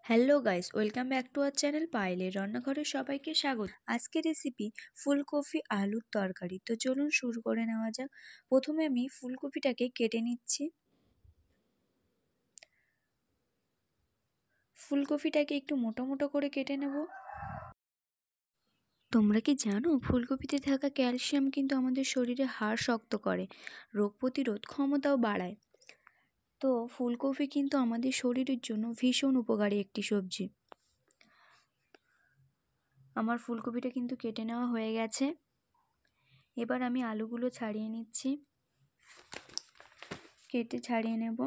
Hello guys, welcome back to our channel পায়েলের রান্নাঘরে সবাইকে স্বাগত। আজকের রেসিপি ফুলকপি আলুর তরকারি। তো চলুন শুরু করে নেওয়া যাক। প্রথমে আমি ফুলকপিটাকে কেটে নিচ্ছি। ফুলকপিটাকে একটু মোটা মোটা করে কেটে নেব। তোমরা কি জানো ফুলকপিতে থাকা ক্যালসিয়াম কিন্তু আমাদের শরীরে হাড় শক্ত করে, রোগ প্রতিরোধ ক্ষমতাও বাড়ায়। তো ফুলকপি কিন্তু আমাদের শরীরের জন্য ভীষণ উপকারী একটি সবজি। আমার ফুলকপিটা কিন্তু কেটে নেওয়া হয়ে গেছে। এবার আমি আলুগুলো ছাড়িয়ে নিচ্ছি, কেটে ছাড়িয়ে নেব।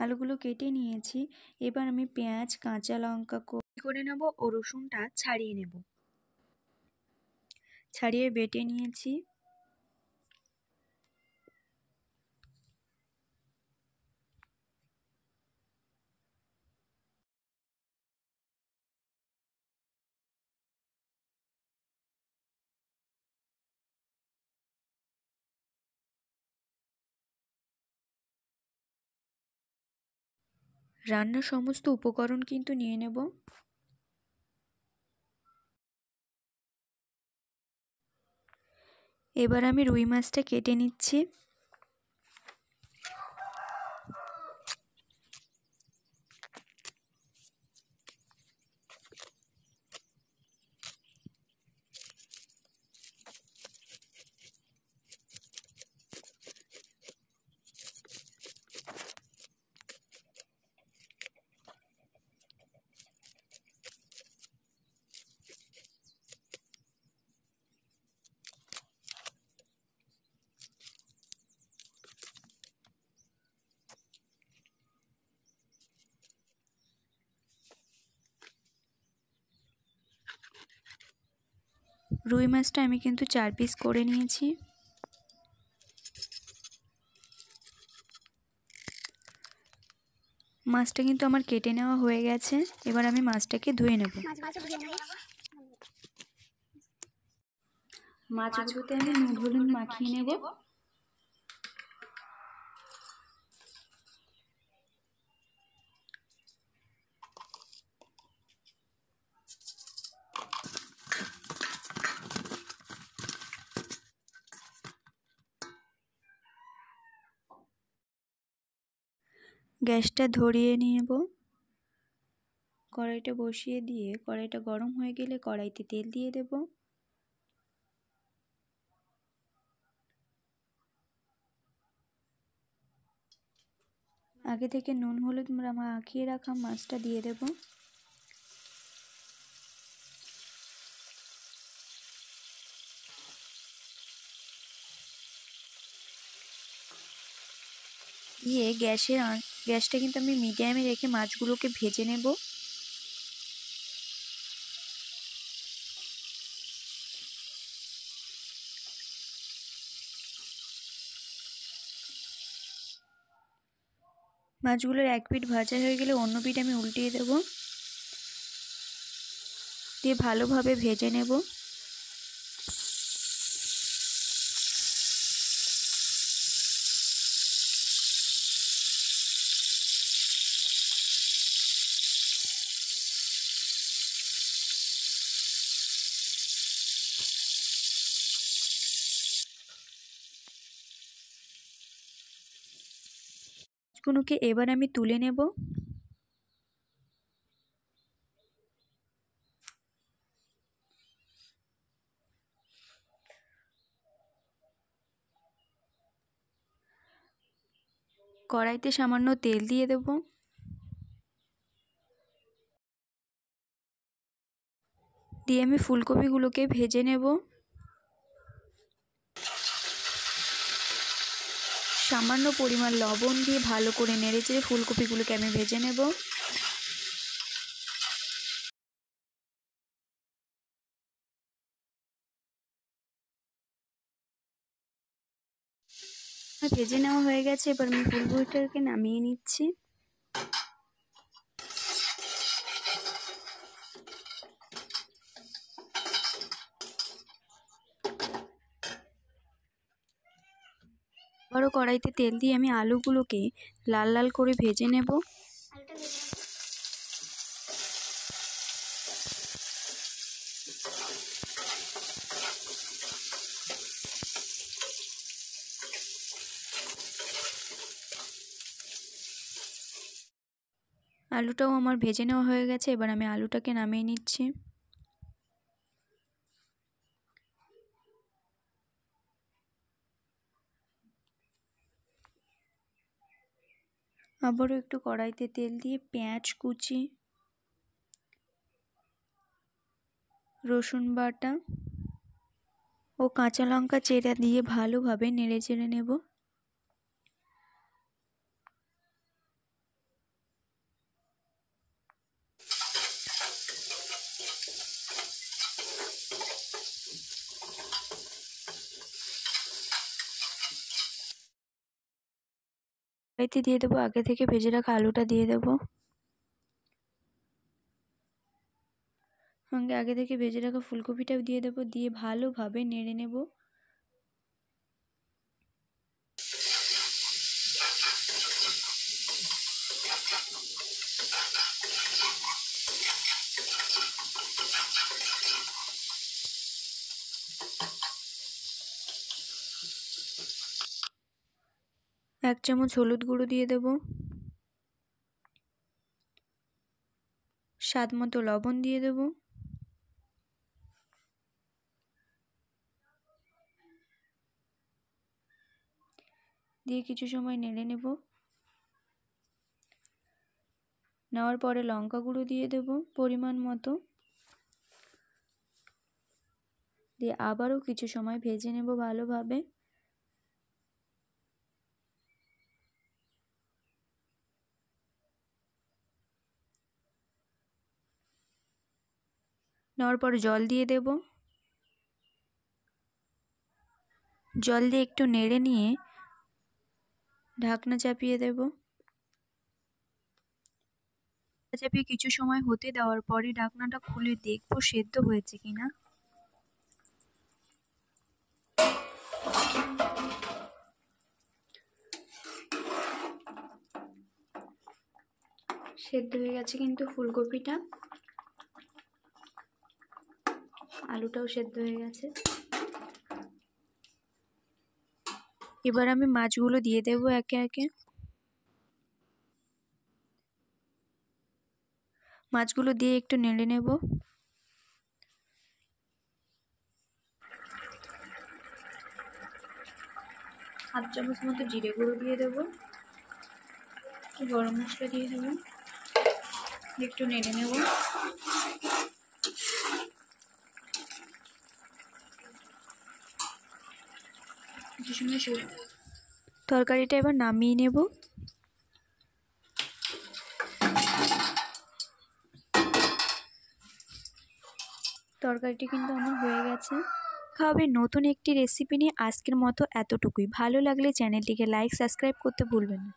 আলুগুলো কেটে নিয়েছি। এবার আমি পেঁয়াজ, কাঁচা লঙ্কা করে নেব ও রসুনটা ছাড়িয়ে নেব। ছাড়িয়ে বেটে নিয়েছি। রান্নার সমস্ত উপকরণ কিন্তু নিয়ে নেব। এবার আমি রুই মাছটা কেটে নিচ্ছি। রুই মাছটা আমি কিন্তু 4 পিস করে নিয়েছি। মাছটা কিন্তু আমার কেটে নেওয়া হয়ে গেছে। এবার আমি মাছটাকে ধুয়ে নেব। মাছগুলোতে আমি নুন হলুদ মাখিয়ে নেব। গ্যাসটা ধরিয়ে নেব। কড়াইটা বসিয়ে দিয়ে কড়াইটা গরম হয়ে গেলে কড়াইতে তেল দিয়ে দেব। আগে থেকে নুন হলুদ মাখিয়ে রাখা মাছটা দিয়ে দেব। দিয়ে গ্যাসটা কিন্তু আমি মিডিয়ামে রেখে মাছগুলোকে ভেজে নেব। মাছগুলোর এক পিঠ ভাজা হয়ে গেলে অন্য পিঠ আমি উল্টিয়ে দেব, দিয়ে ভালোভাবে ভেজে নেব। মাছগুলোকে এবার আমি তুলে নেব। কড়াইতে সামান্য তেল দিয়ে দেব। দিয়ে আমি ফুলকপিগুলোকে ভেজে নেব। সামান্য পরিমাণ লবণ দিয়ে ভালো করে নেড়েচেড়ে ফুলকপিগুলোকে আমি ভেজে নেব। ভেজে নেওয়া হয়ে গেছে। এবার আমি ফুলকপিটাকে নামিয়ে নিচ্ছি। আবারও কড়াইতে তেল দিয়ে আমি আলুগুলোকে লাল লাল করে ভেজে নেব। আলুটাও আমার ভেজে নেওয়া হয়ে গেছে, এবার আমি আলুটাকে নামিয়ে নিচ্ছি। আবারও একটু কড়াইতে তেল দিয়ে পেঁয়াজ কুচি, রসুন বাটা ও কাঁচা লঙ্কা চেরা দিয়ে ভালোভাবে নেড়ে চেড়ে নেব। কড়াইতে দিয়ে দেবো আগে থেকে ভেজে রাখা আলুটা দিয়ে দেবো। সঙ্গে আগে থেকে ভেজে রাখা ফুলকপিটাও দিয়ে দেবো, দিয়ে ভালোভাবে নেড়ে নেব। এক চামচ হলুদ গুঁড়ো দিয়ে দেব, স্বাদ মতো লবণ দিয়ে দেব, দিয়ে কিছু সময় নেড়ে নেব। নেওয়ার পরে লঙ্কা গুঁড়ো দিয়ে দেব পরিমাণ মতো, দিয়ে আবারও কিছু সময় ভেজে নেব ভালোভাবে। নেওয়ার পর জল দিয়ে দেব, জল দিয়ে একটু নেড়ে নিয়ে ঢাকনা চাপিয়ে দেব। চাপিয়ে কিছু সময় হতে দেওয়ার পরে ঢাকনাটা খুলে দেখব সেদ্ধ হয়েছে কিনা। সেদ্ধ হয়ে গেছে কিন্তু ফুলকপিটা, আলুটাও সেদ্ধ হয়ে গেছে। এবার আমি মাছগুলো দিয়ে দেব একে একে। মাছগুলো দিয়ে একটু নেড়ে নেব। হাফ চামচ মতো জিরে গুঁড়ো দিয়ে দেবো, গরম মশলা দিয়ে দেবো, একটু নেড়ে নেব। তরকারিটা এবার নামিয়ে নেব। তরকারিটি কিন্তু আমার হয়ে গেছে। খাওয়াবে নতুন একটি রেসিপি নিয়ে আজকের মতো এতটুকুই। ভালো লাগলে চ্যানেলটিকে লাইক সাবস্ক্রাইব করতে ভুলবেন না।